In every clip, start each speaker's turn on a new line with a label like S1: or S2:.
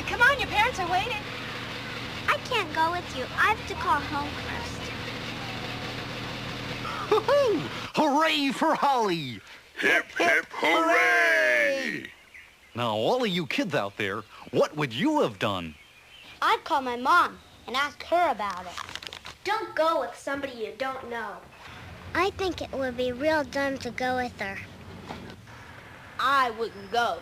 S1: Come on, your parents are waiting.
S2: I can't go with you. I have to call home first.
S3: Hoo-hoo! Hooray for Holly!
S4: Hip, hip, hooray!
S3: Now, all of you kids out there, what would you have done?
S2: I'd call my mom and ask her about it. Don't go with somebody you don't know. I think it would be real dumb to go with her. I wouldn't go.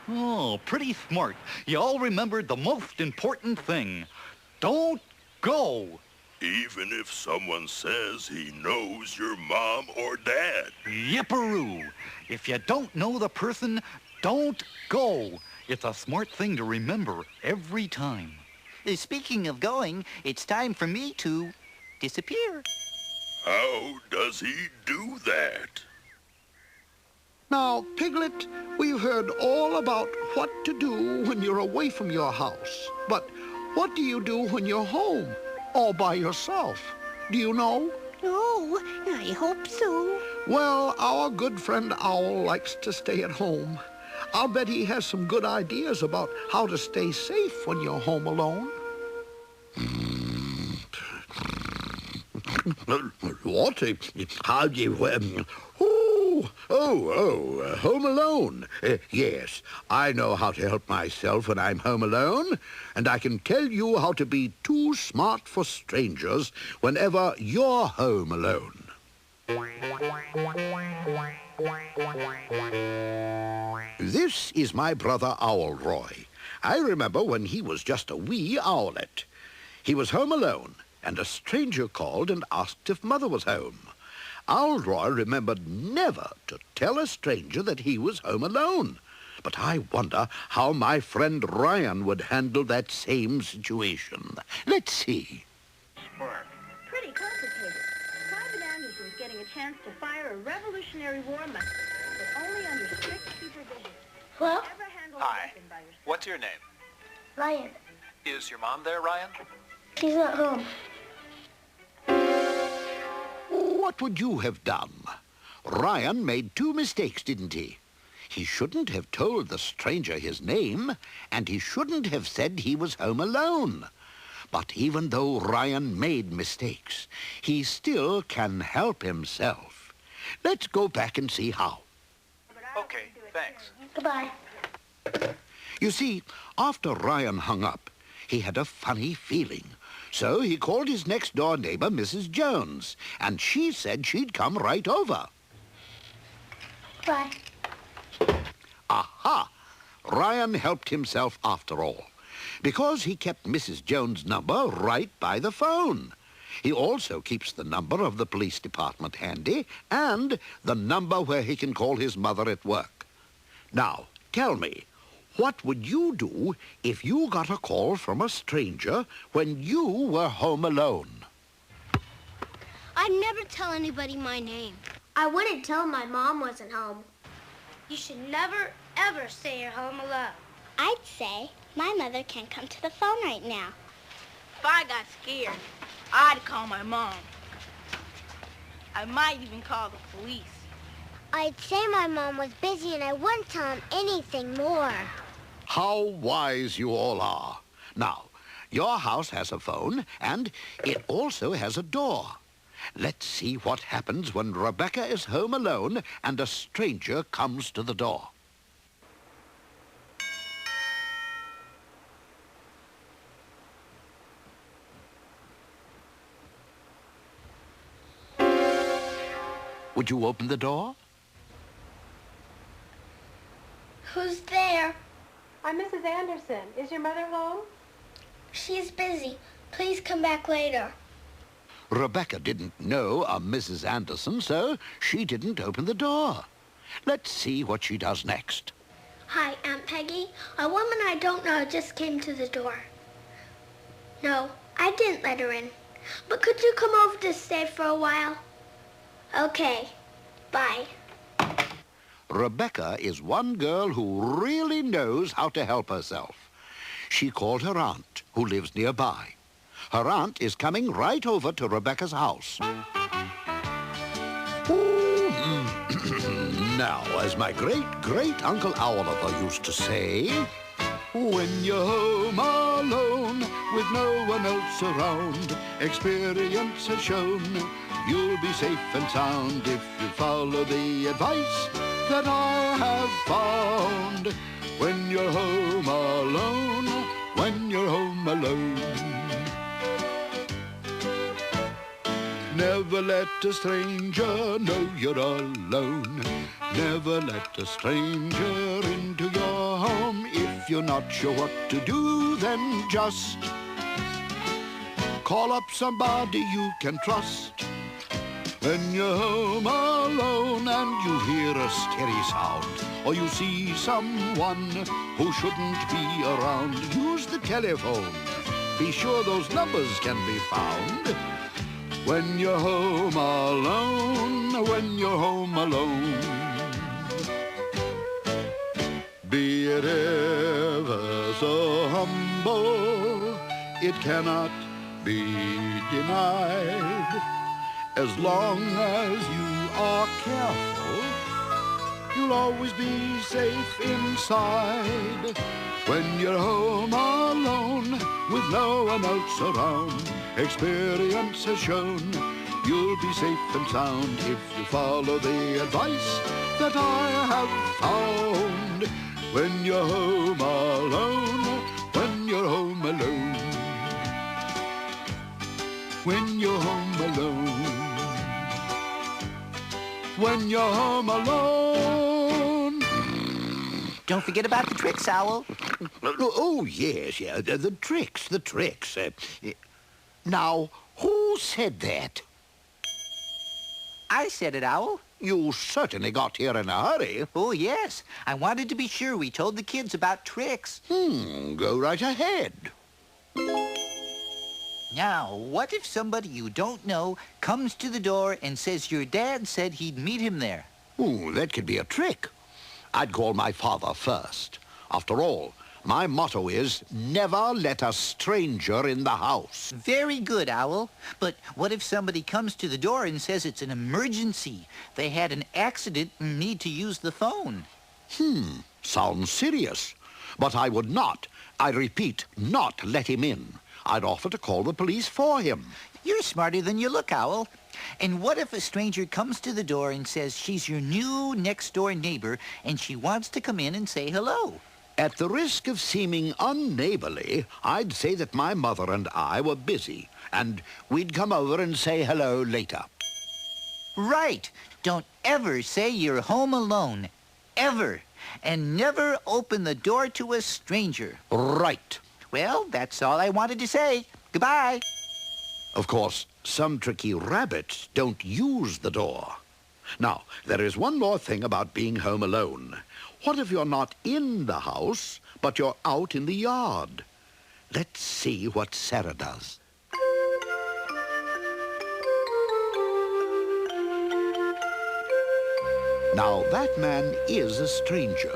S3: Oh, pretty smart. You all remembered the most important thing. Don't go.
S4: Even if someone says he knows your mom or dad.
S3: Yipperoo. If you don't know the person, don't go. It's a smart thing to remember every time.
S5: Speaking of going, it's time for me to disappear.
S4: How does he do that?
S6: Now, Piglet, we've heard all about what to do when you're away from your house. But what do you do when you're home? All by yourself? Do you know?
S1: No, I hope so.
S6: Well, our good friend Owl likes to stay at home. I'll bet he has some good ideas about how to stay safe when you're home alone. What? How do you... Home Alone. Yes, I know how to help myself when I'm home alone, and I can tell you how to be too smart for strangers whenever you're home alone. This is my brother Owlroy. I remember when he was just a wee owlet. He was home alone, and a stranger called and asked if Mother was home. Owlroy remembered never to tell a stranger that he was home alone. But I wonder how my friend Ryan would handle that same situation. Let's see.
S7: Pretty complicated. Private Anderson is getting a chance to fire a Revolutionary War method, but only under strict supervision.
S2: Well,
S8: Hi. What's your name?
S2: Ryan,
S8: Is your mom there, Ryan?
S2: she's not home.
S6: What would you have done? Ryan made two mistakes, didn't he? He shouldn't have told the stranger his name, and he shouldn't have said he was home alone. But even though Ryan made mistakes, he still can help himself. Let's go back and see how.
S8: Okay, thanks.
S2: Goodbye.
S6: You see, after Ryan hung up, he had a funny feeling. So he called his next-door neighbor, Mrs. Jones, and she said she'd come right over.
S2: Bye.
S6: Aha! Ryan helped himself after all, because he kept Mrs. Jones' number right by the phone. He also keeps the number of the police department handy and the number where he can call his mother at work. Now, tell me, what would you do if you got a call from a stranger when you were home alone?
S2: I'd never tell anybody my name. I wouldn't tell my mom wasn't home. You should never, ever say you're home alone. I'd say my mother can't come to the phone right now.
S1: If I got scared, I'd call my mom. I might even call the police.
S2: I'd say my mom was busy and I wouldn't tell him anything more.
S6: How wise you all are. Now, your house has a phone, and it also has a door. Let's see what happens when Rebecca is home alone and a stranger comes to the door. Would you open the door?
S2: Who's there?
S7: I'm Mrs. Anderson. Is your mother home?
S2: She's busy. Please come back later.
S6: Rebecca didn't know a Mrs. Anderson, so she didn't open the door. Let's see what she does next.
S2: Hi, Aunt Peggy. A woman I don't know just came to the door. No, I didn't let her in. But could you come over to stay for a while? Okay. Bye.
S6: Rebecca is one girl who really knows how to help herself. She called her aunt, who lives nearby. Her aunt is coming right over to Rebecca's house. Now, as my great-great-uncle Owliver used to say, When you're home alone with no one else around, experience has shown you'll be safe and sound if you follow the advice that I have found. When you're home alone, when you're home alone. Never let a stranger know you're alone. Never let a stranger into your home. If you're not sure what to do, then just call up somebody you can trust. When you're home alone and you hear a scary sound, or you see someone who shouldn't be around, use the telephone. Be sure those numbers can be found. When you're home alone, when you're home alone. Be it ever so humble, it cannot be denied. As long as you are careful, you'll always be safe inside. When you're home alone with no one else around, experience has shown you'll be safe and sound if you follow the advice that I have found. When you're home alone, when you're home alone. When you're home alone. When you're home alone.
S5: Don't forget about the tricks, Owl.
S6: Oh, yes, yeah, the tricks. Now, who said that?
S5: I said it, Owl.
S6: You certainly got here in a hurry.
S5: Oh, yes. I wanted to be sure we told the kids about tricks.
S6: Go right ahead.
S5: Now, what if somebody you don't know comes to the door and says your dad said he'd meet him there?
S6: Oh, that could be a trick. I'd call my father first. After all, my motto is, never let a stranger in the house.
S5: Very good, Owl. But what if somebody comes to the door and says it's an emergency? They had an accident and need to use the phone.
S6: Sounds serious. But I would not, I repeat, not let him in. I'd offer to call the police for him.
S5: You're smarter than you look, Owl. And what if a stranger comes to the door and says she's your new next-door neighbor and she wants to come in and say hello?
S6: At the risk of seeming unneighborly, I'd say that my mother and I were busy, and we'd come over and say hello later.
S5: Right. Don't ever say you're home alone. Ever. And never open the door to a stranger.
S6: Right.
S5: Well, that's all I wanted to say. Goodbye.
S6: Of course, some tricky rabbits don't use the door. Now, there is one more thing about being home alone. What if you're not in the house, but you're out in the yard? Let's see what Sarah does. Now, that man is a stranger,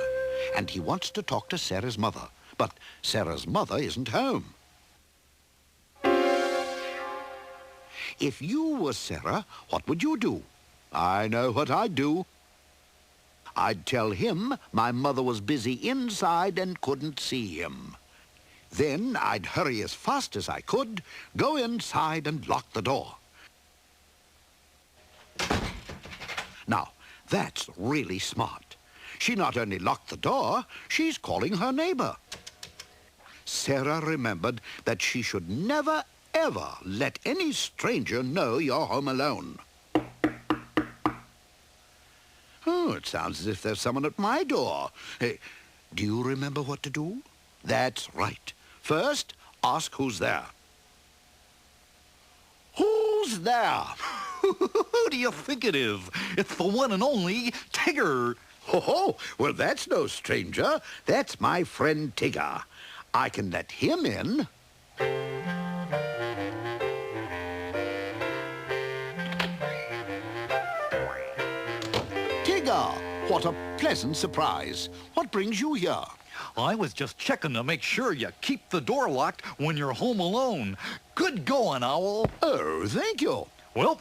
S6: and he wants to talk to Sarah's mother. But Sarah's mother isn't home. If you were Sarah, what would you do? I know what I'd do. I'd tell him my mother was busy inside and couldn't see him. Then I'd hurry as fast as I could, go inside and lock the door. Now, that's really smart. She not only locked the door, she's calling her neighbor. Sarah remembered that she should never, ever let any stranger know you're home alone. Oh, it sounds as if there's someone at my door. Hey, do you remember what to do? That's right. First, ask who's there. Who's there?
S3: Who do you think it is? It's the one and only Tigger.
S6: Oh, well, that's no stranger. That's my friend Tigger. I can let him in. Tigger, what a pleasant surprise. What brings you here?
S3: I was just checking to make sure you keep the door locked when you're home alone. Good going, Owl.
S6: Oh, thank you.
S3: Well,